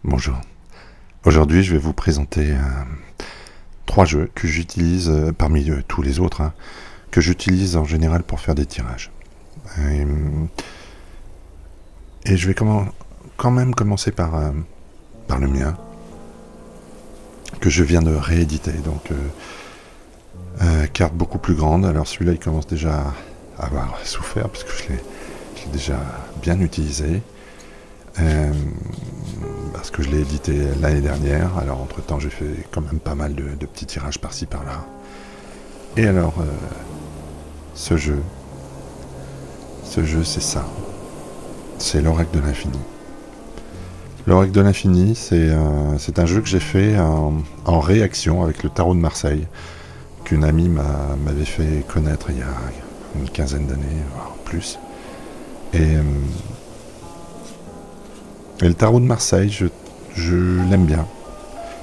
Bonjour. Aujourd'hui, je vais vous présenter 3 jeux que j'utilise, parmi tous les autres, hein, que j'utilise en général pour faire des tirages. Et, et je vais quand même commencer par le mien, que je viens de rééditer. Donc, carte beaucoup plus grande. Alors celui-là, il commence déjà à avoir souffert, parce que je l'ai déjà bien utilisé. Parce que je l'ai édité l'année dernière, alors entre temps j'ai fait quand même pas mal de petits tirages par-ci par-là. Et alors, ce jeu c'est ça, c'est l'Oracle de l'Infini. L'Oracle de l'Infini, c'est un jeu que j'ai fait en réaction avec le tarot de Marseille, qu'une amie m'avait fait connaître il y a une quinzaine d'années, voire plus. Et le tarot de Marseille, je l'aime bien.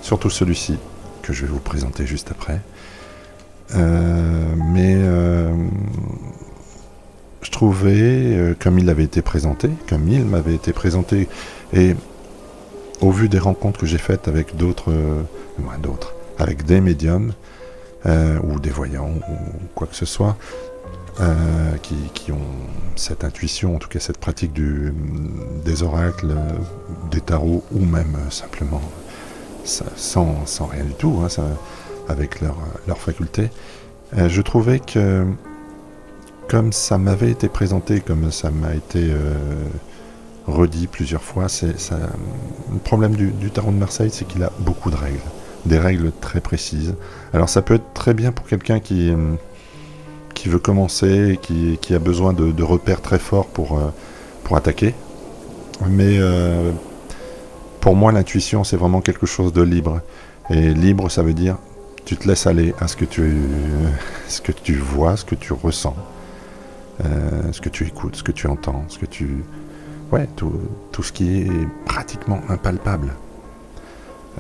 Surtout celui-ci, que je vais vous présenter juste après. Mais je trouvais, comme il avait été présenté, et au vu des rencontres que j'ai faites avec avec des médiums, ou des voyants, ou quoi que ce soit, qui ont cette intuition, en tout cas cette pratique des oracles, des tarots, ou même simplement sans rien du tout, hein, avec leur faculté. Je trouvais que, comme ça m'avait été présenté, comme ça m'a été redit plusieurs fois, le problème du tarot de Marseille, c'est qu'il a beaucoup de règles, des règles très précises. Alors ça peut être très bien pour quelqu'un qui veut commencer, qui a besoin de repères très forts pour attaquer. Mais pour moi, l'intuition, c'est vraiment quelque chose de libre. Et libre, ça veut dire tu te laisses aller à ce que tu vois, ce que tu ressens, ce que tu écoutes, ce que tu entends, ouais, tout ce qui est pratiquement impalpable.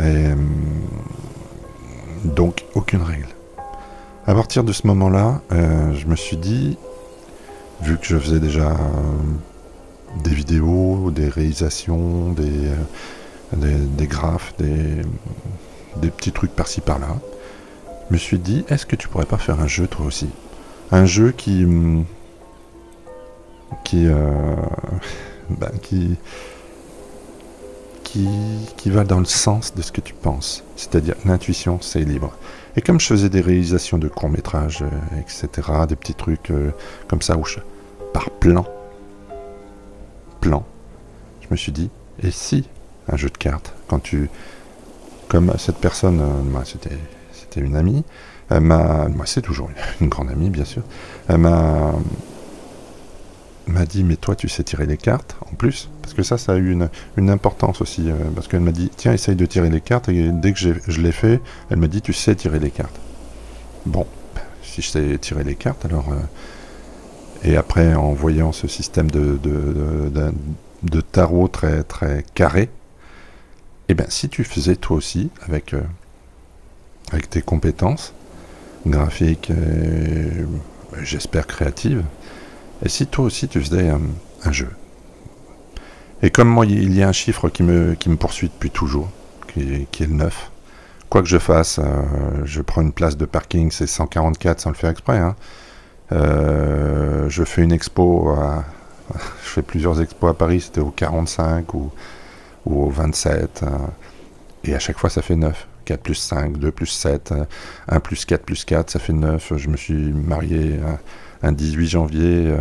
Et donc, aucune règle. À partir de ce moment-là, je me suis dit, vu que je faisais déjà des vidéos, des réalisations, des graphes, des petits trucs par-ci par-là, je me suis dit, est-ce que tu pourrais pas faire un jeu toi aussi? Un jeu qui va dans le sens de ce que tu penses. C'est-à-dire, l'intuition, c'est libre. Et comme je faisais des réalisations de courts-métrages, etc., des petits trucs comme ça, par plan, je me suis dit, et si un jeu de cartes, comme cette personne, moi, c'était une amie, moi c'est toujours une grande amie, bien sûr, elle m'a dit, mais toi tu sais tirer les cartes en plus, parce que ça a eu une importance aussi, parce qu'elle m'a dit, tiens, essaye de tirer les cartes, et dès que je l'ai fait, elle m'a dit, tu sais tirer les cartes. Bon, si je sais tirer les cartes, alors et après, en voyant ce système de tarot très très carré, et bien si tu faisais toi aussi avec tes compétences graphiques, j'espère créatives, et si toi aussi tu faisais un jeu. Et comme moi, il y a un chiffre qui me poursuit depuis toujours, qui est le 9. Quoi que je fasse, je prends une place de parking, c'est 144 sans le faire exprès. Hein. Je fais une expo, je fais plusieurs expos à Paris, c'était au 45 ou au 27. Et à chaque fois, ça fait 9. 4 plus 5, 2 plus 7, 1 plus 4 plus 4, ça fait 9. Je me suis marié un 18 janvier,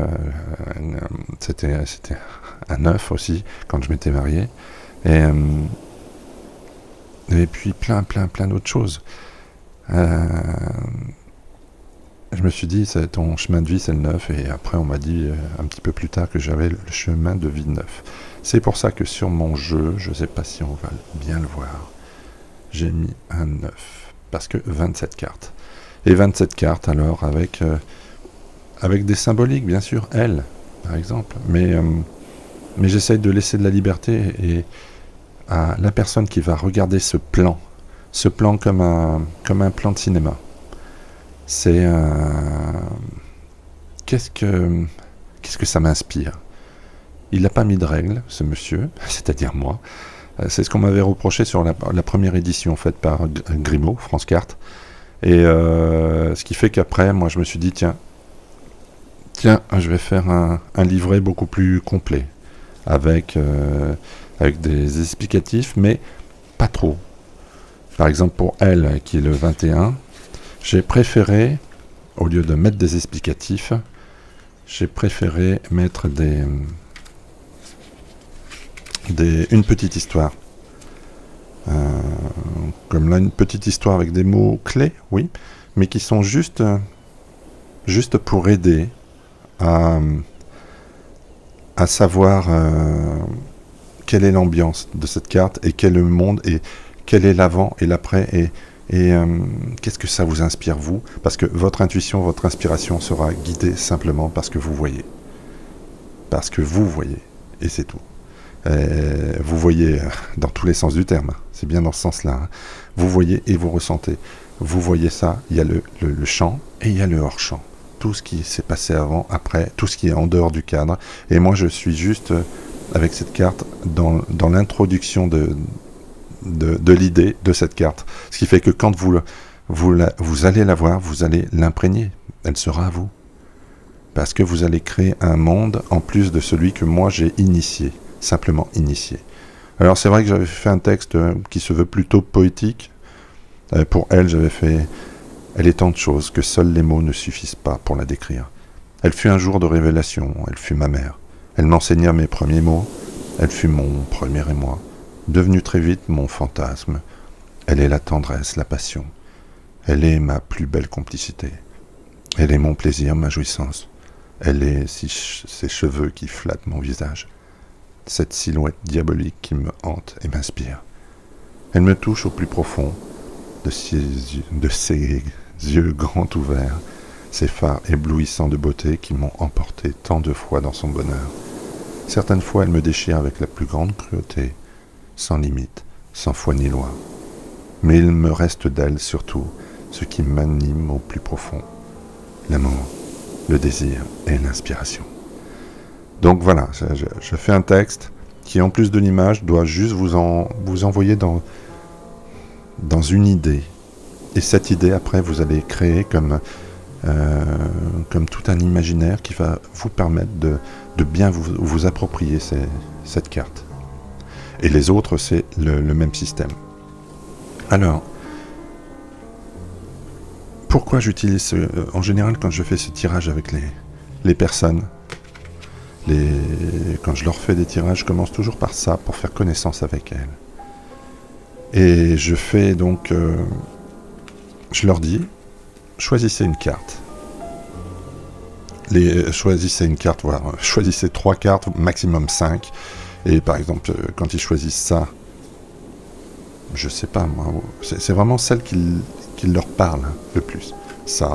c'était un 9 aussi, quand je m'étais marié. Et puis plein d'autres choses. Je me suis dit, ton chemin de vie, c'est le 9. Et après, on m'a dit un petit peu plus tard que j'avais le chemin de vie 9. C'est pour ça que sur mon jeu, je ne sais pas si on va bien le voir, j'ai mis un 9, parce que 27 cartes. Et 27 cartes, alors, avec des symboliques, bien sûr, elle, par exemple. Mais j'essaye de laisser de la liberté, et à la personne qui va regarder ce plan comme un plan de cinéma, c'est qu'est-ce que ça m'inspire? Il n'a pas mis de règles, ce monsieur, c'est-à-dire moi. C'est ce qu'on m'avait reproché sur la première édition faite par Grimaud, France Cartes. Et ce qui fait qu'après, moi je me suis dit, tiens, je vais faire un livret beaucoup plus complet, avec des explicatifs, mais pas trop. Par exemple, pour elle, qui est le 21, j'ai préféré, au lieu de mettre des explicatifs, j'ai préféré mettre une petite histoire. Comme là, une petite histoire avec des mots clés, oui, mais qui sont juste pour aider à savoir quelle est l'ambiance de cette carte et quel est le monde et quel est l'avant et l'après et qu'est-ce que ça vous inspire vous, parce que votre intuition, votre inspiration sera guidée simplement parce que vous voyez, et c'est tout. Vous voyez dans tous les sens du terme, c'est bien dans ce sens-là, hein. Vous voyez et vous ressentez. Vous voyez ça, il y a le champ et il y a le hors-champ. Tout ce qui s'est passé avant, après, tout ce qui est en dehors du cadre. Et moi, je suis juste, avec cette carte, dans l'introduction de l'idée de cette carte. Ce qui fait que quand vous allez la voir, vous allez l'imprégner. Elle sera à vous. Parce que vous allez créer un monde en plus de celui que moi j'ai initié. Simplement initié. Alors c'est vrai que j'avais fait un texte qui se veut plutôt poétique. Pour elle, j'avais fait « Elle est tant de choses que seuls les mots ne suffisent pas pour la décrire. Elle fut un jour de révélation, elle fut ma mère. Elle m'enseigna mes premiers mots, elle fut mon premier émoi. Devenue très vite mon fantasme. Elle est la tendresse, la passion. Elle est ma plus belle complicité. Elle est mon plaisir, ma jouissance. Elle est ces cheveux qui flattent mon visage. Cette silhouette diabolique qui me hante et m'inspire. Elle me touche au plus profond de ses yeux grands ouverts, ces phares éblouissants de beauté qui m'ont emporté tant de fois dans son bonheur. Certaines fois, elle me déchire avec la plus grande cruauté, sans limite, sans foi ni loi. Mais il me reste d'elle surtout ce qui m'anime au plus profond, l'amour, le désir et l'inspiration. Donc voilà, je fais un texte qui, en plus de l'image, doit juste vous envoyer dans une idée. Et cette idée, après, vous allez créer comme tout un imaginaire qui va vous permettre de bien vous approprier cette carte. Et les autres, c'est le même système. Alors, pourquoi j'utilise... en général, quand je fais ce tirage avec les personnes, quand je leur fais des tirages, je commence toujours par ça, pour faire connaissance avec elles. Et je fais donc... je leur dis, choisissez une carte. Choisissez une carte, voire choisissez 3 cartes, maximum 5. Et par exemple, quand ils choisissent ça, je sais pas moi, c'est vraiment celle qui leur parle le plus. Ça,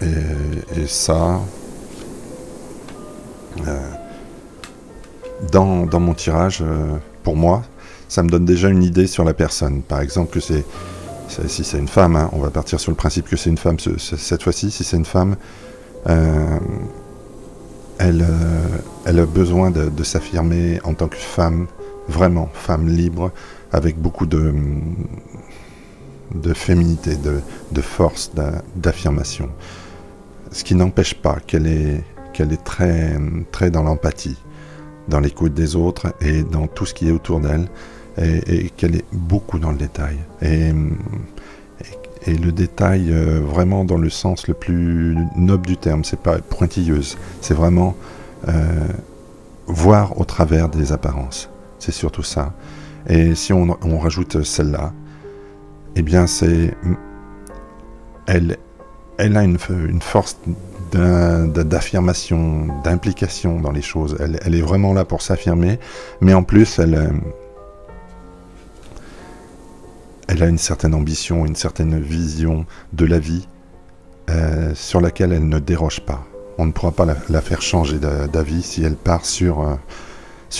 et ça... Dans mon tirage, pour moi, ça me donne déjà une idée sur la personne. Par exemple, que si c'est une femme, hein, on va partir sur le principe que c'est une femme cette fois-ci. Si c'est une femme, elle a besoin de s'affirmer en tant que femme, vraiment femme libre, avec beaucoup de féminité, de force, d'affirmation. Ce qui n'empêche pas qu'elle est très, très dans l'empathie, dans l'écoute des autres et dans tout ce qui est autour d'elle, et qu'elle est beaucoup dans le détail. Et le détail vraiment dans le sens le plus noble du terme, c'est pas pointilleuse, c'est vraiment voir au travers des apparences. C'est surtout ça. Et si on rajoute celle-là, eh bien elle a une force d'affirmation, d'implication dans les choses. Elle est vraiment là pour s'affirmer, mais en plus, elle a une certaine ambition, une certaine vision de la vie sur laquelle elle ne déroge pas. On ne pourra pas la faire changer d'avis si elle part sur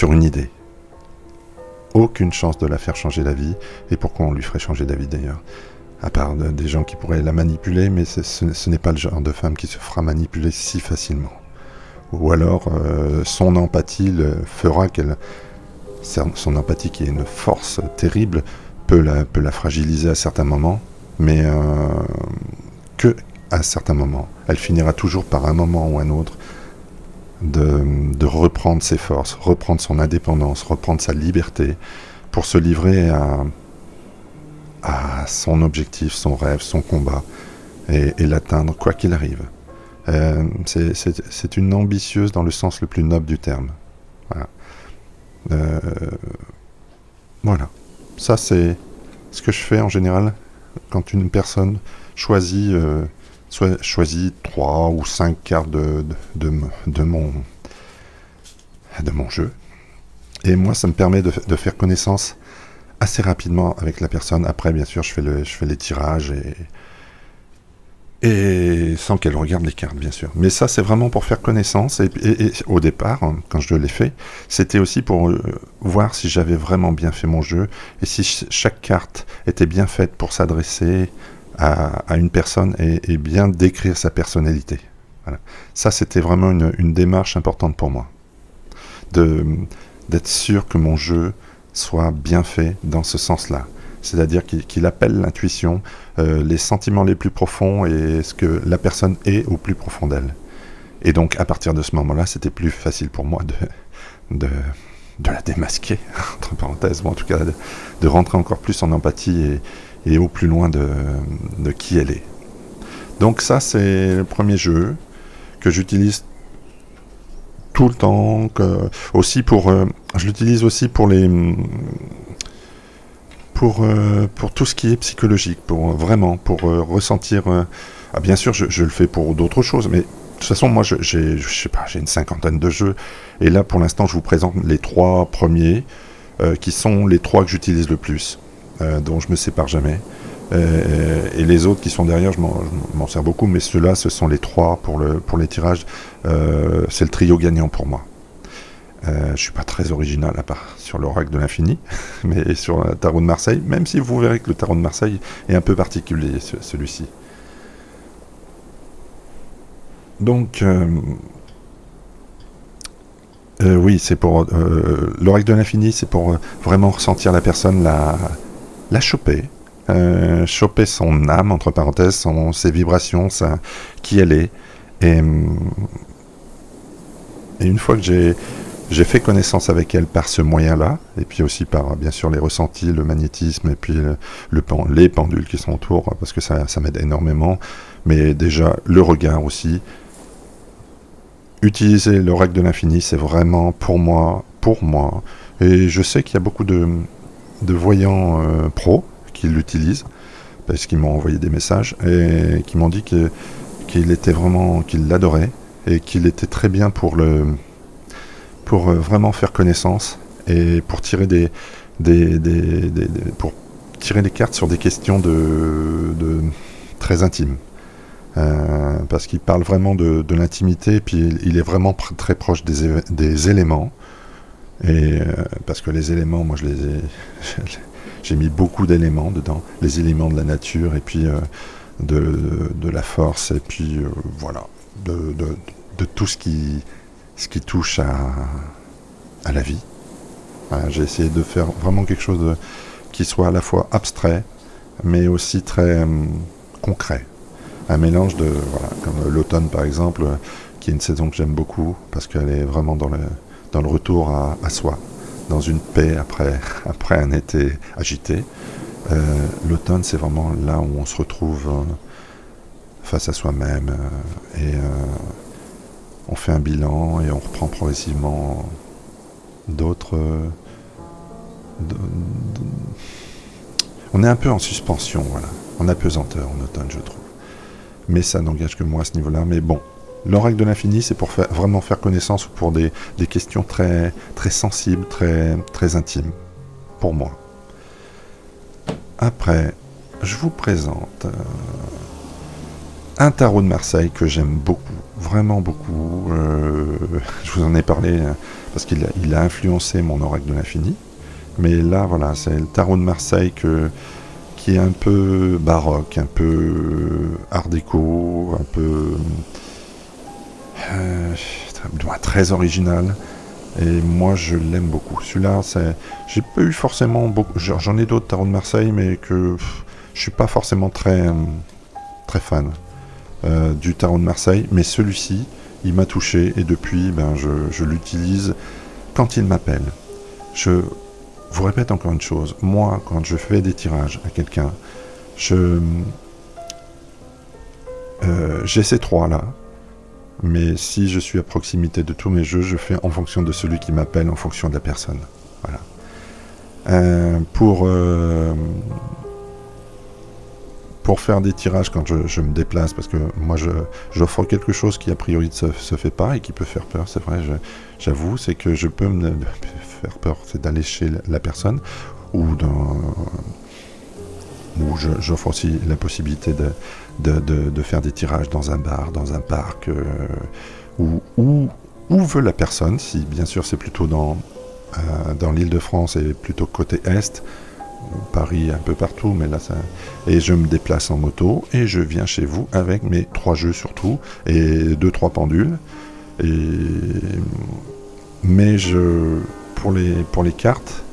une idée. Aucune chance de la faire changer d'avis. Et pourquoi on lui ferait changer d'avis d'ailleurs? À part des gens qui pourraient la manipuler, mais ce n'est pas le genre de femme qui se fera manipuler si facilement. Ou alors, son empathie fera qu'elle son empathie qui est une force terrible peut la fragiliser à certains moments, mais que à certains moments. Elle finira toujours par un moment ou un autre de reprendre ses forces, reprendre son indépendance, reprendre sa liberté pour se livrer à son objectif, son rêve, son combat et l'atteindre quoi qu'il arrive. C'est une ambitieuse dans le sens le plus noble du terme. Voilà. Voilà. Ça, c'est ce que je fais en général quand une personne choisit 3 ou 5 cartes de mon jeu. Et moi, ça me permet de faire connaissance assez rapidement avec la personne. Après, bien sûr, je fais les tirages et sans qu'elle regarde les cartes, bien sûr. Mais ça, c'est vraiment pour faire connaissance. Et au départ, quand je l'ai fait, c'était aussi pour voir si j'avais vraiment bien fait mon jeu et si chaque carte était bien faite pour s'adresser à une personne et bien décrire sa personnalité. Voilà. Ça, c'était vraiment une démarche importante pour moi. D'être sûr que mon jeu soit bien fait dans ce sens-là. C'est-à-dire qu'il appelle l'intuition, les sentiments les plus profonds et ce que la personne est au plus profond d'elle. Et donc, à partir de ce moment-là, c'était plus facile pour moi de la démasquer, entre parenthèses, ou en tout cas de rentrer encore plus en empathie et au plus loin de qui elle est. Donc ça, c'est le premier jeu que j'utilise tout le temps, aussi je l'utilise aussi pour tout ce qui est psychologique, pour ressentir. Bien sûr, je le fais pour d'autres choses, mais de toute façon, moi, j'ai une 50aine de jeux, et là, pour l'instant, je vous présente les 3 premiers, qui sont les 3 que j'utilise le plus, dont je me sépare jamais. Et les autres qui sont derrière, je m'en sers beaucoup, mais ceux-là, ce sont les 3 pour les tirages. C'est le trio gagnant pour moi. Je suis pas très original à part sur l'oracle de l'infini, mais sur le tarot de Marseille, même si vous verrez que le tarot de Marseille est un peu particulier, celui-ci. Donc, oui, c'est pour l'oracle de l'infini, c'est pour vraiment ressentir la personne, la choper. Choper son âme, entre parenthèses, ses vibrations, qui elle est. Et une fois que j'ai fait connaissance avec elle par ce moyen-là, et puis aussi par, bien sûr, les ressentis, le magnétisme, et puis les pendules qui sont autour, parce que ça m'aide énormément, mais déjà, le regard aussi. Utiliser l'oracle de l'infini, c'est vraiment pour moi, et je sais qu'il y a beaucoup de voyants pros qui l'utilisent, parce qu'ils m'ont envoyé des messages, et qui m'ont dit qu'il était vraiment, qu'il l'adorait, et qu'il était très bien pour vraiment faire connaissance et pour tirer pour tirer des cartes sur des questions très intimes, parce qu'il parle vraiment de l'intimité, et puis il est vraiment très proche des éléments, et parce que les éléments, moi j'ai mis beaucoup d'éléments dedans, les éléments de la nature, et puis de la force, et puis voilà, de tout ce qui touche à la vie. Voilà, j'ai essayé de faire vraiment quelque chose qui soit à la fois abstrait, mais aussi très concret. Un mélange comme l'automne par exemple, qui est une saison que j'aime beaucoup, parce qu'elle est vraiment dans le retour à soi, dans une paix après un été agité. L'automne, c'est vraiment là où on se retrouve face à soi-même, et on fait un bilan et on reprend progressivement on est un peu en suspension, voilà, en apesanteur en automne, je trouve. Mais ça n'engage que moi à ce niveau-là. Mais bon, l'oracle de l'infini, c'est pour vraiment faire connaissance, pour des questions très, très sensibles, très, très intimes, pour moi. Après, je vous présente un tarot de Marseille que j'aime beaucoup, vraiment beaucoup. Je vous en ai parlé parce qu'il a influencé mon oracle de l'infini. Mais là, voilà, c'est le tarot de Marseille qui est un peu baroque, un peu art déco, un peu très original. Et moi, je l'aime beaucoup. Celui-là, j'ai pas eu forcément beaucoup. J'en ai d'autres tarots de Marseille, mais que je suis pas forcément très fan du tarot de Marseille. Mais celui-ci, il m'a touché et depuis, ben, je l'utilise quand il m'appelle. Je vous répète encore une chose. Moi, quand je fais des tirages à quelqu'un, j'ai ces trois-là. Mais si je suis à proximité de tous mes jeux, je fais en fonction de celui qui m'appelle, en fonction de la personne. Voilà. Pour faire des tirages quand je me déplace, parce que moi j'offre quelque chose qui a priori se fait pas et qui peut faire peur, c'est vrai, j'avoue, c'est que je peux me faire peur, c'est d'aller chez la personne, ou j'offre aussi la possibilité de faire des tirages dans un bar, dans un parc, où veut la personne, si bien sûr c'est plutôt dans l'Île-de-France et plutôt côté Est, Paris un peu partout, mais là ça... Et je me déplace en moto et je viens chez vous avec mes 3 jeux surtout, et 2-3 pendules. Mais pour les cartes,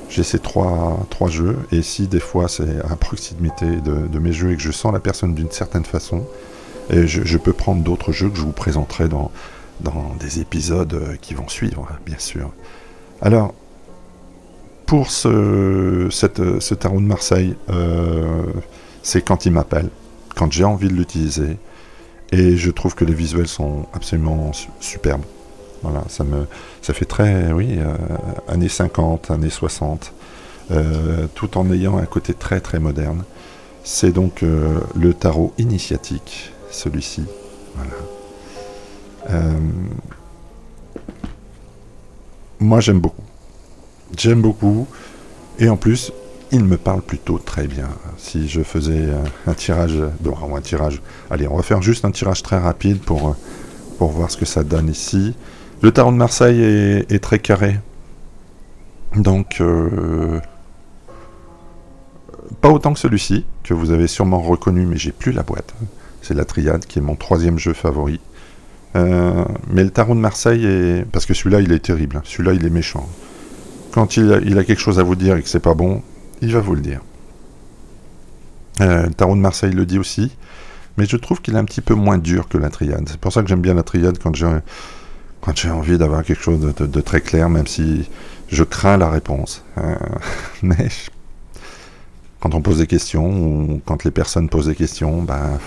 j'ai ces trois jeux, et si des fois c'est à proximité de mes jeux et que je sens la personne d'une certaine façon, et je peux prendre d'autres jeux que je vous présenterai dans des épisodes qui vont suivre, bien sûr. Alors, pour ce tarot de Marseille, c'est quand il m'appelle, quand j'ai envie de l'utiliser, et je trouve que les visuels sont absolument superbes. Voilà, ça fait très, oui, années 50, années 60, tout en ayant un côté très très moderne. C'est donc le tarot initiatique, celui-ci. Voilà. Moi j'aime beaucoup. J'aime beaucoup, et en plus, il me parle plutôt très bien. Si je faisais un tirage, allez, on va faire juste un tirage très rapide pour voir ce que ça donne ici. Le tarot de Marseille est très carré, donc pas autant que celui-ci, que vous avez sûrement reconnu, mais j'ai plus la boîte. C'est la Triade, qui est mon 3e jeu favori. Mais le tarot de Marseille parce que celui-là, il est terrible, hein. Celui-là, il est méchant. Quand il a quelque chose à vous dire et que c'est pas bon, il va vous le dire. Le tarot de Marseille le dit aussi, mais je trouve qu'il est un petit peu moins dur que la Triade. C'est pour ça que j'aime bien la Triade quand j'ai envie d'avoir quelque chose de très clair, même si je crains la réponse. Mais quand on pose des questions, ou quand les personnes posent des questions, ben,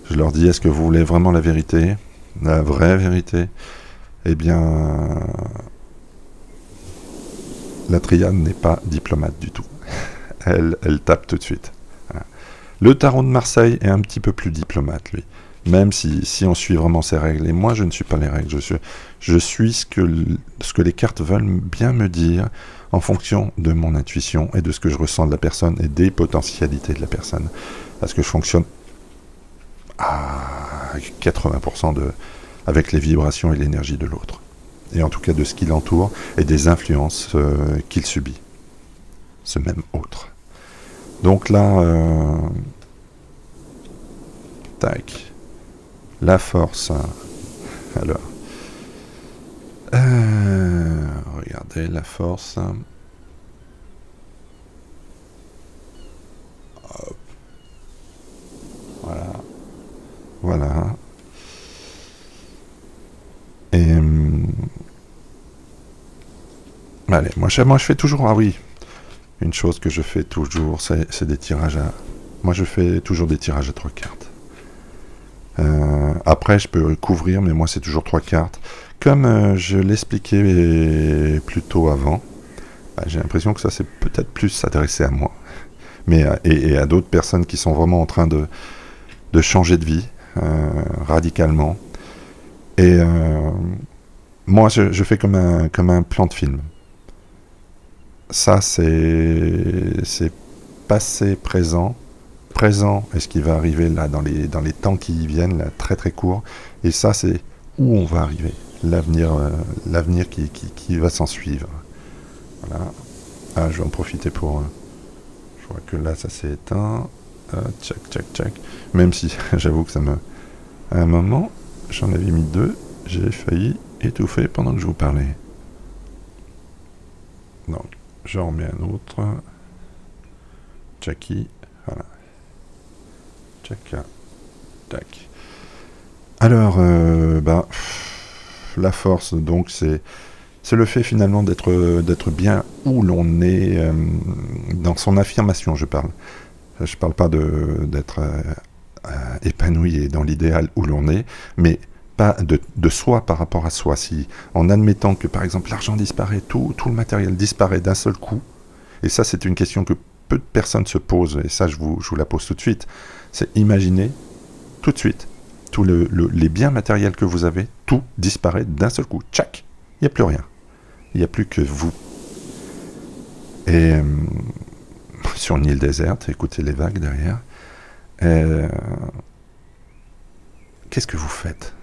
je leur dis, est-ce que vous voulez vraiment la vérité, la vraie vérité? Eh bien... La Triade n'est pas diplomate du tout. Elle tape tout de suite. Voilà. Le tarot de Marseille est un petit peu plus diplomate, lui. Même si on suit vraiment ses règles. Et moi, je ne suis pas les règles. Je suis ce que les cartes veulent bien me dire en fonction de mon intuition et de ce que je ressens de la personne et des potentialités de la personne. Parce que je fonctionne à 80% avec les vibrations et l'énergie de l'autre. Et en tout cas de ce qui l'entoure et des influences qu'il subit, ce même autre. Donc là, tac, la force. Alors, regardez la force. Hop. Voilà, voilà. Et allez, moi je fais toujours, ah oui, une chose que je fais toujours, c'est des tirages à... Moi je fais toujours des tirages à 3 cartes. Après je peux couvrir, mais moi c'est toujours 3 cartes. Comme je l'expliquais plus tôt avant, bah, j'ai l'impression que ça c'est peut-être plus s'adresser à moi. Mais, et à d'autres personnes qui sont vraiment en train de changer de vie, radicalement. Et moi je fais comme un plan de film. Ça, c'est passé, présent. Présent est ce qui va arriver là dans les temps qui viennent, là, très très court. Et ça, c'est où on va arriver. L'avenir qui va s'en suivre. Voilà. Ah, je vais en profiter pour... je vois que là, ça s'est éteint. Tchac, tchac, tchac. Même si, j'avoue que ça me... À un moment, j'en avais mis 2. J'ai failli étouffé pendant que je vous parlais. Donc, j'en remets un autre. Jackie, voilà. Tchaka, tac. Alors, la force, donc, c'est le fait finalement d'être bien où l'on est, dans son affirmation, je parle. Je parle pas d'être épanoui et dans l'idéal où l'on est, mais pas de soi par rapport à soi. Si, en admettant que par exemple l'argent disparaît, tout le matériel disparaît d'un seul coup, et ça c'est une question que peu de personnes se posent, et ça je vous la pose tout de suite, c'est imaginer tout de suite tous les biens matériels que vous avez, tout disparaît d'un seul coup, tchac, il n'y a plus rien, il n'y a plus que vous. Et sur une île déserte, écoutez les vagues derrière, qu'est-ce que vous faites?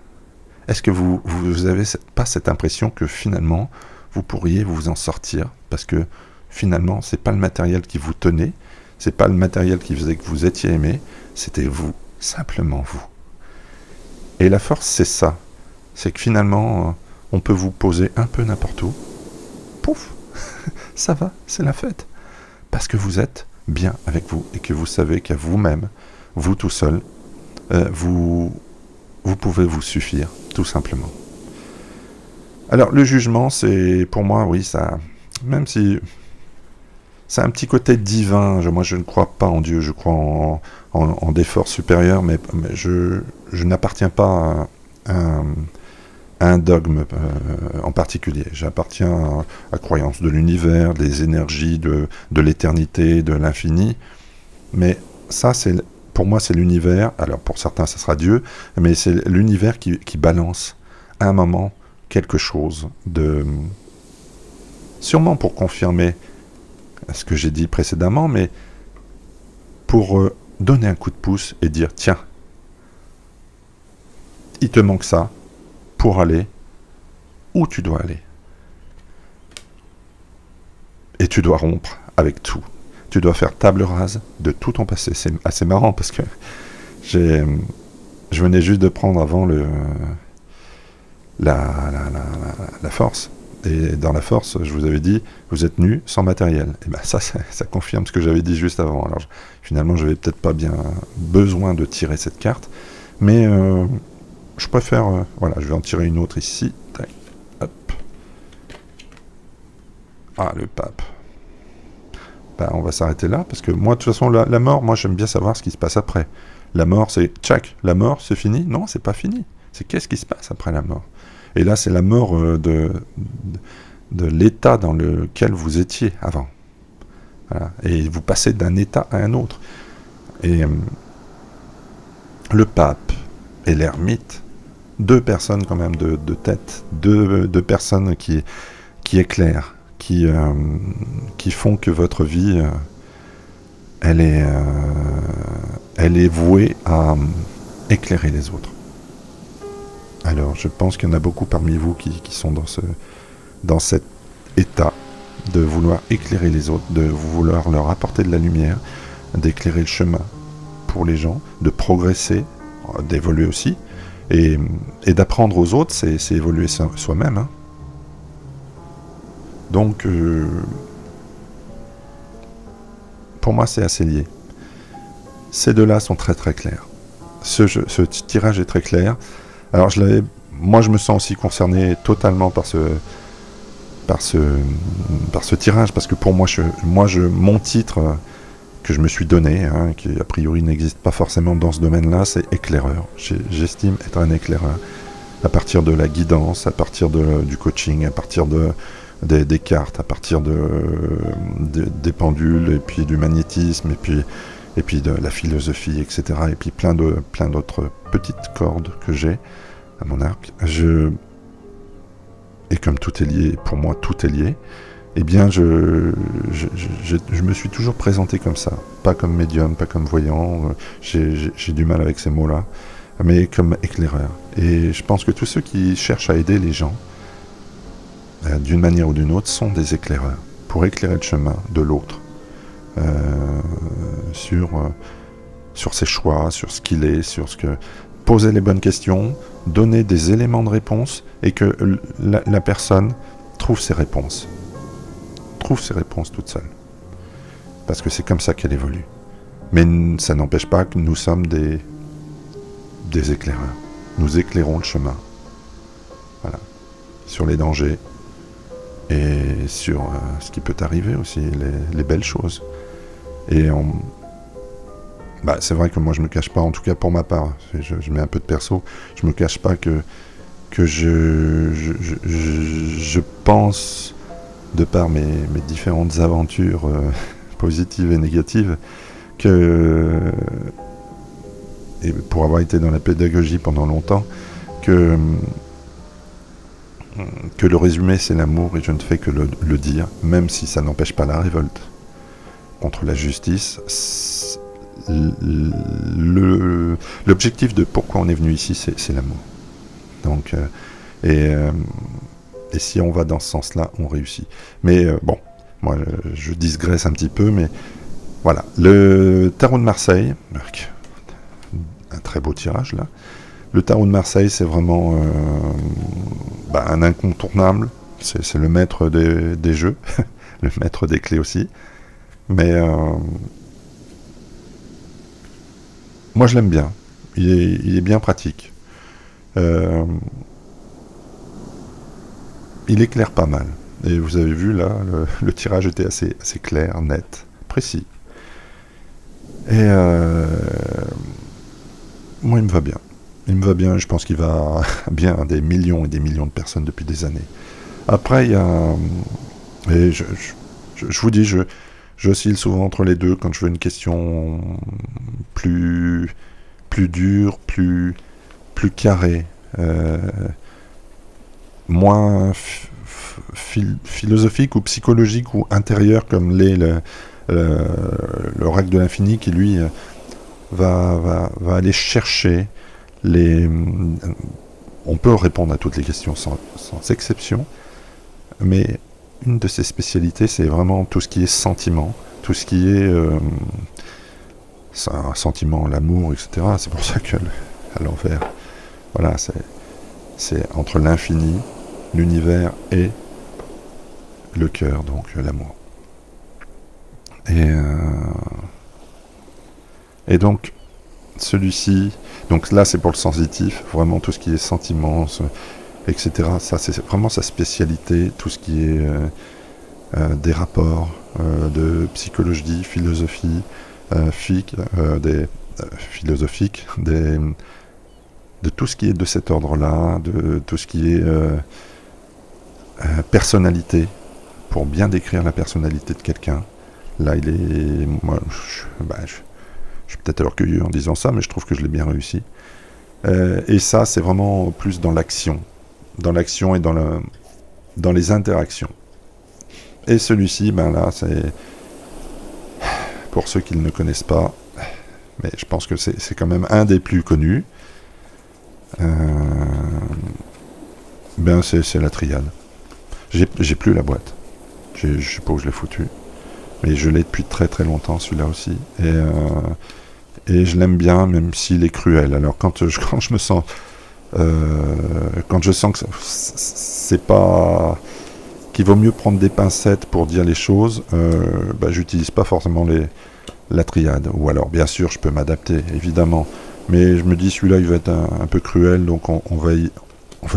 Est-ce que vous avez pas cette impression que finalement vous pourriez vous en sortir parce que finalement c'est pas le matériel qui vous tenait, c'est pas le matériel qui faisait que vous étiez aimé, c'était vous, simplement vous. Et la force c'est ça, c'est que finalement on peut vous poser un peu n'importe où, pouf, ça va, c'est la fête, parce que vous êtes bien avec vous et que vous savez qu'à vous-même, vous tout seul, vous pouvez vous suffire, tout simplement. Alors, le jugement, c'est, pour moi, oui, ça, même si c'est un petit côté divin, moi je ne crois pas en Dieu, je crois en des forces supérieures, mais je n'appartiens pas à un dogme en particulier. J'appartiens à la croyance de l'univers, des énergies, de l'éternité, de l'infini, mais ça, pour moi, c'est l'univers, alors pour certains, ça sera Dieu, mais c'est l'univers qui balance à un moment quelque chose de... Sûrement pour confirmer ce que j'ai dit précédemment, mais pour donner un coup de pouce et dire, tiens, il te manque ça pour aller où tu dois aller. Et tu dois rompre avec tout. Tu dois faire table rase de tout ton passé. C'est assez marrant parce que je venais juste de prendre avant la force. Et dans la force, je vous avais dit, vous êtes nus sans matériel. Et bien ça confirme ce que j'avais dit juste avant. Alors finalement, je n'avais peut-être pas bien besoin de tirer cette carte, mais je préfère... voilà, je vais en tirer une autre ici. Tac, hop. Ah, le pape. Ben, on va s'arrêter là, parce que moi, de toute façon, la mort, moi, j'aime bien savoir ce qui se passe après. La mort, c'est tchac, la mort, c'est fini? Non, c'est pas fini. C'est qu'est-ce qui se passe après la mort? Et là, c'est la mort de l'état dans lequel vous étiez avant. Voilà. Et vous passez d'un état à un autre. Et le pape et l'ermite, deux personnes quand même de tête, deux personnes qui éclairent, qui font que votre vie, elle est vouée à éclairer les autres. Alors, je pense qu'il y en a beaucoup parmi vous qui sont dans cet état de vouloir éclairer les autres, de vouloir leur apporter de la lumière, d'éclairer le chemin pour les gens, de progresser, d'évoluer aussi, et d'apprendre aux autres, c'est évoluer soi-même. Hein. Donc, pour moi, c'est assez lié. Ces deux-là sont très très clairs. Ce tirage est très clair. Alors moi je me sens aussi concerné totalement par ce tirage, parce que pour moi, mon titre que je me suis donné, hein, qui a priori n'existe pas forcément dans ce domaine-là, c'est éclaireur. J'estime être un éclaireur à partir de la guidance, à partir du coaching, à partir des cartes, à partir des pendules, et puis du magnétisme, et puis de la philosophie, etc. Et puis plein d'autres petites cordes que j'ai à mon arc. Et comme tout est lié, pour moi tout est lié, eh bien je me suis toujours présenté comme ça. Pas comme médium, pas comme voyant, j'ai du mal avec ces mots-là, mais comme éclaireur. Et je pense que tous ceux qui cherchent à aider les gens, d'une manière ou d'une autre, sont des éclaireurs, pour éclairer le chemin de l'autre. Sur ses choix, sur ce qu'il est, poser les bonnes questions, donner des éléments de réponse et que la personne trouve ses réponses. Trouve ses réponses toute seule. Parce que c'est comme ça qu'elle évolue. Mais ça n'empêche pas que nous sommes des éclaireurs. Nous éclairons le chemin. Voilà. Sur les dangers et sur ce qui peut arriver aussi, les belles choses. Et c'est vrai que moi je me cache pas, en tout cas pour ma part, je mets un peu de perso, je me cache pas que je pense, de par mes différentes aventures positives et négatives, et pour avoir été dans la pédagogie pendant longtemps, que le résumé c'est l'amour, et je ne fais que le dire, même si ça n'empêche pas la révolte contre la justice. L'objectif de pourquoi on est venu ici, c'est l'amour. Donc, et si on va dans ce sens-là, on réussit. Mais bon, moi je digresse un petit peu, mais voilà. Le tarot de Marseille, un très beau tirage là. Le tarot de Marseille, c'est vraiment un incontournable. C'est le maître des jeux, le maître des clés aussi. Mais moi je l'aime bien. Il est bien pratique. Il éclaire pas mal. Et vous avez vu là, le tirage était assez clair, net, précis. Et moi il me va bien. Il me va bien, je pense qu'il va bien à des millions et des millions de personnes depuis des années. Après, il y a... Et je vous dis, j'oscille souvent entre les deux quand je veux une question plus dure, plus carrée, moins philosophique ou psychologique ou intérieure comme l'est l'oracle de l'infini qui lui va aller chercher on peut répondre à toutes les questions sans exception, mais une de ses spécialités, c'est vraiment tout ce qui est sentiment, tout ce qui est un sentiment, l'amour, etc. C'est pour ça que à l'envers, voilà, c'est entre l'infini, l'univers et le cœur, donc l'amour. Et donc, celui-ci, donc là c'est pour le sensitif, vraiment tout ce qui est sentiments, etc. Ça c'est vraiment sa spécialité, tout ce qui est des rapports de psychologie, philosophie, philosophique, de tout ce qui est de cet ordre-là, de tout ce qui est personnalité, pour bien décrire la personnalité de quelqu'un. Là il est... Moi, je suis peut-être orgueilleux en disant ça, mais je trouve que je l'ai bien réussi. Et ça, c'est vraiment plus dans l'action. Dans l'action et dans les interactions. Et celui-ci, là, c'est... Pour ceux qui ne le connaissent pas, mais je pense que c'est quand même un des plus connus. C'est la triade. J'ai plus la boîte. Je sais pas où je l'ai foutu. Mais je l'ai depuis très très longtemps, celui-là aussi. Et je l'aime bien, même s'il est cruel. Alors quand je me sens... quand je sens que c'est pas... qu'il vaut mieux prendre des pincettes pour dire les choses, j'utilise pas forcément la triade. Ou alors, bien sûr, je peux m'adapter, évidemment. Mais je me dis, celui-là, il va être un peu cruel, donc on va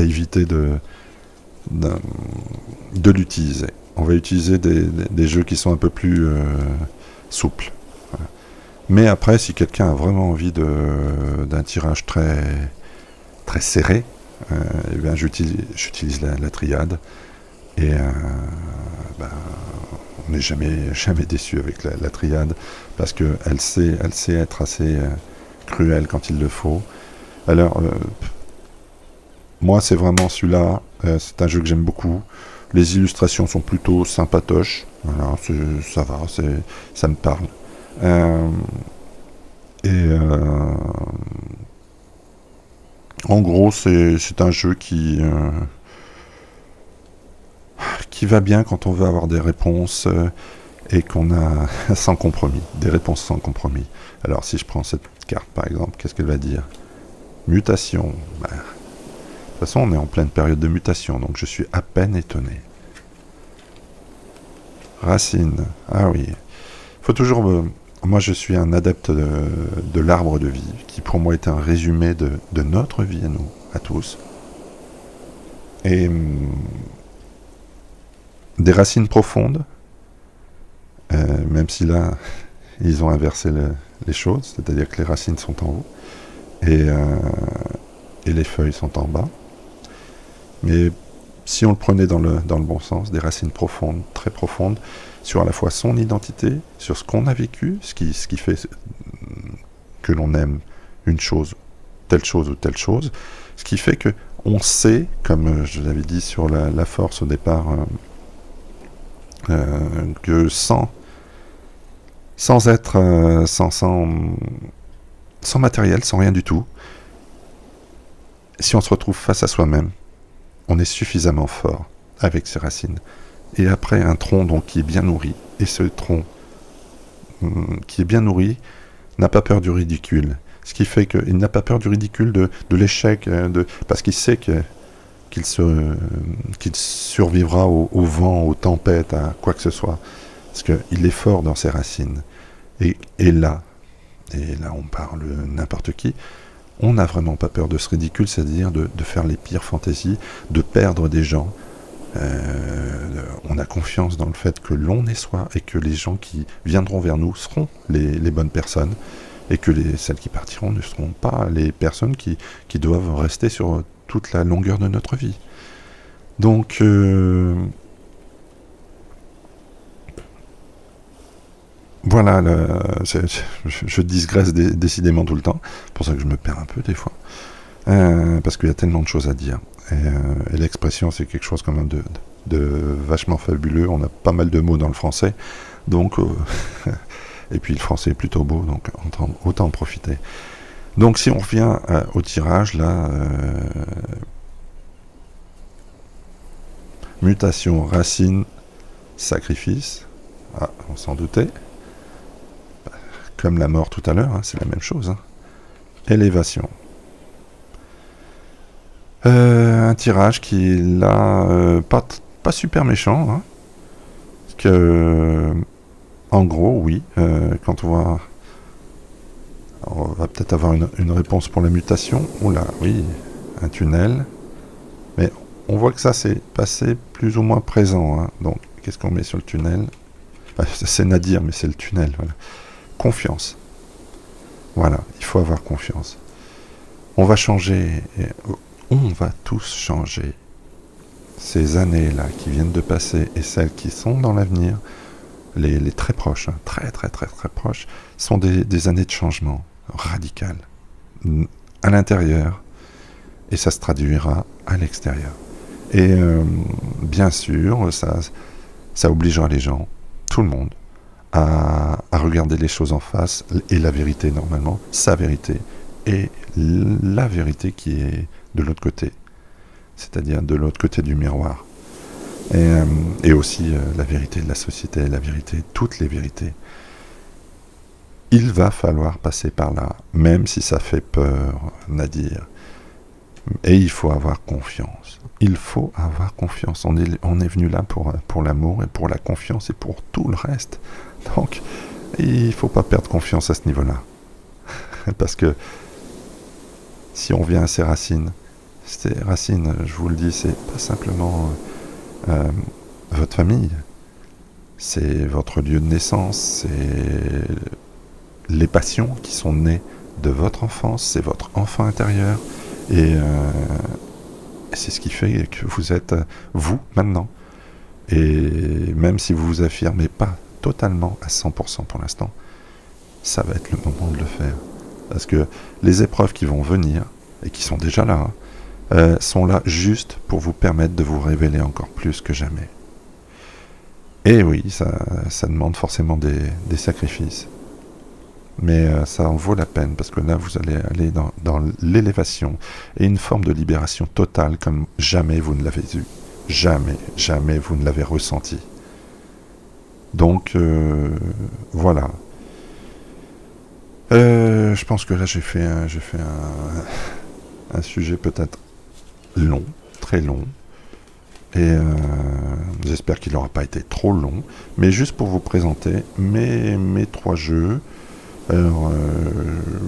éviter de l'utiliser. On va utiliser des jeux qui sont un peu plus souples. Voilà. Mais après, si quelqu'un a vraiment envie d'un tirage très, très serré, j'utilise la triade. Et on n'est jamais déçu avec la triade, parce qu'elle sait être assez cruelle quand il le faut. Alors, moi, c'est vraiment celui-là. C'est un jeu que j'aime beaucoup. Les illustrations sont plutôt sympatoches. Voilà, ça va, ça me parle. En gros, c'est un jeu qui va bien quand on veut avoir des réponses et qu'on a sans compromis, des réponses sans compromis. Alors si je prends cette carte par exemple, qu'est-ce qu'elle va dire? Mutation. toute façon, on est en pleine période de mutation, donc je suis à peine étonné. Racine, ah oui. Faut toujours... moi, je suis un adepte de l'arbre de vie, qui pour moi est un résumé de notre vie à nous, à tous. Et des racines profondes, même si là, ils ont inversé les choses, c'est-à-dire que les racines sont en haut, et les feuilles sont en bas. Mais si on le prenait dans le bon sens, des racines profondes, très profondes, sur à la fois son identité, sur ce qu'on a vécu, ce qui fait que l'on aime une chose ou telle chose, ce qui fait que on sait, comme je l'avais dit sur la force au départ, que sans matériel, sans rien du tout, si on se retrouve face à soi-même, on est suffisamment fort avec ses racines. Et après, un tronc donc, qui est bien nourri, et ce tronc qui est bien nourri n'a pas peur du ridicule. Ce qui fait qu'il n'a pas peur du ridicule, de l'échec, parce qu'il sait qu'il survivra au vent, aux tempêtes, à quoi que ce soit. Parce qu'il est fort dans ses racines. Et là on parle n'importe qui, on n'a vraiment pas peur de ce ridicule, c'est-à-dire de faire les pires fantaisies, de perdre des gens. On a confiance dans le fait que l'on est soi et que les gens qui viendront vers nous seront les bonnes personnes et que celles qui partiront ne seront pas les personnes qui doivent rester sur toute la longueur de notre vie. Donc voilà, je digresse décidément tout le temps, c'est pour ça que je me perds un peu des fois, parce qu'il y a tellement de choses à dire. Et l'expression, c'est quelque chose quand même de vachement fabuleux. On a pas mal de mots dans le français, donc et puis le français est plutôt beau, donc autant en profiter. Donc si on revient au tirage, là, mutation, racine, sacrifice, on s'en doutait, comme la mort tout à l'heure, hein, c'est la même chose, hein. Élévation. Un tirage qui est là, pas super méchant, hein, parce que, en gros, oui, quand on va peut-être avoir une réponse pour la mutation. Oula, oui, un tunnel, mais on voit que ça c'est passé plus ou moins présent, hein. Donc, qu'est-ce qu'on met sur le tunnel? C'est Nadir, mais c'est le tunnel, voilà. Confiance. Voilà, il faut avoir confiance. On va changer... On va tous changer. Ces années-là qui viennent de passer et celles qui sont dans l'avenir, les très proches, hein, très proches, sont des années de changement radical à l'intérieur et ça se traduira à l'extérieur. Et bien sûr, ça obligera les gens, tout le monde, à regarder les choses en face et la vérité normalement, sa vérité et la vérité qui est de l'autre côté, c'est-à-dire de l'autre côté du miroir. Et aussi la vérité de la société, la vérité, toutes les vérités. Il va falloir passer par là, même si ça fait peur, Nadir. Et il faut avoir confiance. Il faut avoir confiance. On est venu là pour l'amour et pour la confiance et pour tout le reste. Donc, il ne faut pas perdre confiance à ce niveau-là. Parce que si on vient à ces racines, je vous le dis, c'est pas simplement votre famille, c'est votre lieu de naissance, c'est les passions qui sont nées de votre enfance, c'est votre enfant intérieur, et c'est ce qui fait que vous êtes vous maintenant. Et même si vous vous affirmez pas totalement à 100% pour l'instant, ça va être le moment de le faire. Parce que les épreuves qui vont venir, et qui sont déjà là, sont là juste pour vous permettre de vous révéler encore plus que jamais. Et oui, ça demande forcément des sacrifices. Mais ça en vaut la peine, parce que là, vous allez aller dans l'élévation et une forme de libération totale comme jamais vous ne l'avez eu. Jamais vous ne l'avez ressenti. Donc, voilà. Je pense que là, j'ai fait un sujet peut-être long, très long. Et j'espère qu'il n'aura pas été trop long. Mais juste pour vous présenter mes 3 jeux. Alors,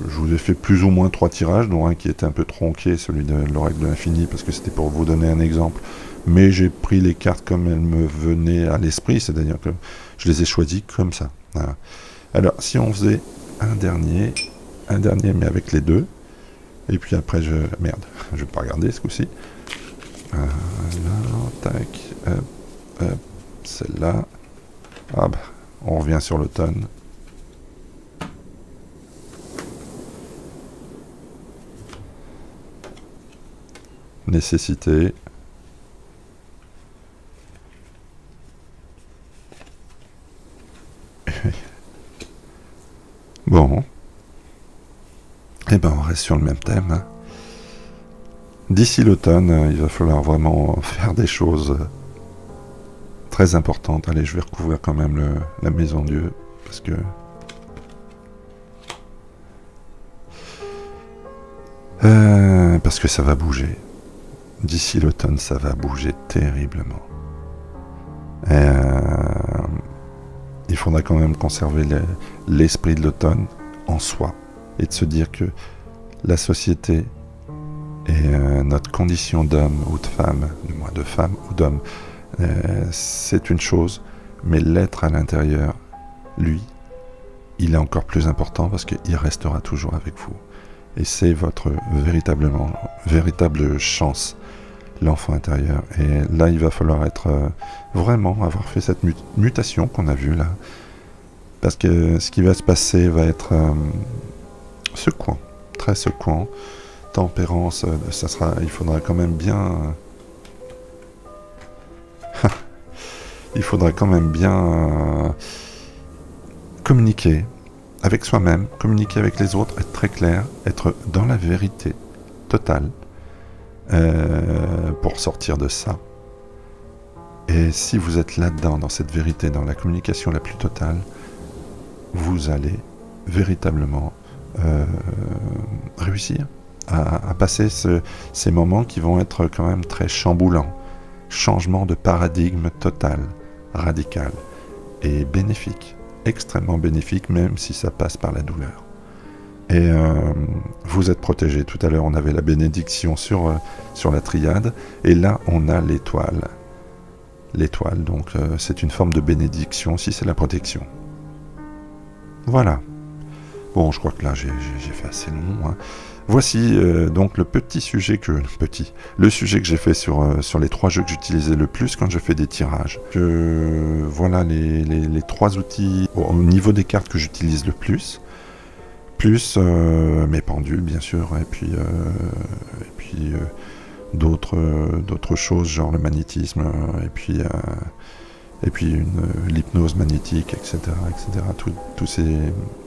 je vous ai fait plus ou moins 3 tirages, dont un qui était un peu tronqué, celui de l'Oracle de l'Infini, parce que c'était pour vous donner un exemple. Mais j'ai pris les cartes comme elles me venaient à l'esprit, c'est-à-dire que je les ai choisies comme ça. Voilà. Alors, si on faisait un dernier mais avec les deux, et puis après, merde, je vais pas regarder ce coup-ci. Là, tac, hop, celle-là. Ah bah, on revient sur l'automne. Nécessité. Bon. Eh ben, on reste sur le même thème. Hein. D'ici l'automne, il va falloir vraiment faire des choses très importantes. Allez, je vais recouvrir quand même la maison Dieu, parce que... parce que ça va bouger. D'ici l'automne, ça va bouger terriblement. Il faudra quand même conserver l'esprit de l'automne en soi et de se dire que la société et notre condition d'homme ou de femme, du moins de femme ou d'homme, c'est une chose, mais l'être à l'intérieur, lui, il est encore plus important parce qu'il restera toujours avec vous. Et c'est votre véritable chance, l'enfant intérieur. Et là, il va falloir être vraiment avoir fait cette mutation qu'on a vue là. Parce que ce qui va se passer va être secouant, très secouant. Tempérance, il faudra quand même bien... il faudra quand même bien communiquer avec soi-même, communiquer avec les autres, être très clair, être dans la vérité totale pour sortir de ça. Et si vous êtes là-dedans, dans cette vérité, dans la communication la plus totale, vous allez véritablement réussir à passer ces moments qui vont être quand même très chamboulants. Changement de paradigme total, radical et bénéfique, extrêmement bénéfique, même si ça passe par la douleur. Et vous êtes protégé. Tout à l'heure, on avait la bénédiction sur la triade, et là, on a l'étoile. L'étoile, donc c'est une forme de bénédiction, aussi c'est la protection. Voilà. Bon, je crois que là, j'ai fait assez long. Hein. Voici donc le sujet que j'ai fait sur les 3 jeux que j'utilisais le plus quand je fais des tirages. Voilà les 3 outils au niveau des cartes que j'utilise le plus mes pendules bien sûr, et puis d'autres choses genre le magnétisme, et puis l'hypnose magnétique, etc. Tous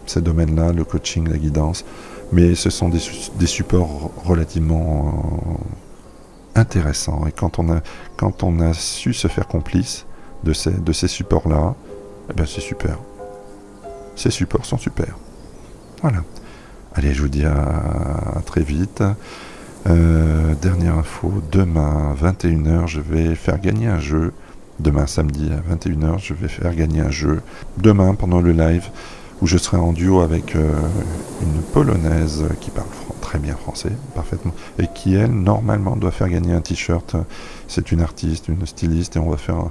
ces domaines-là, le coaching, la guidance. Mais ce sont des supports relativement intéressants. Et quand on a su se faire complice de ces supports-là, eh bien c'est super. Ces supports sont super. Voilà. Allez, je vous dis à très vite. Dernière info, demain, 21h, je vais faire gagner un jeu. Demain, samedi, à 21h, je vais faire gagner un jeu. Demain, pendant le live, où je serai en duo avec une Polonaise qui parle très bien français, parfaitement, et qui, elle, normalement, doit faire gagner un t-shirt. C'est une artiste, une styliste, et on va faire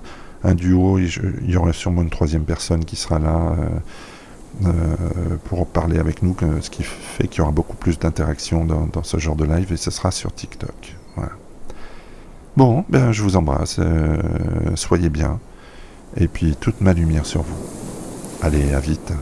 un duo. Il y aura sûrement une 3e personne qui sera là pour parler avec nous, ce qui fait qu'il y aura beaucoup plus d'interaction dans ce genre de live, et ce sera sur TikTok. Voilà. Bon, ben, je vous embrasse, soyez bien, et puis toute ma lumière sur vous. Allez, à vite.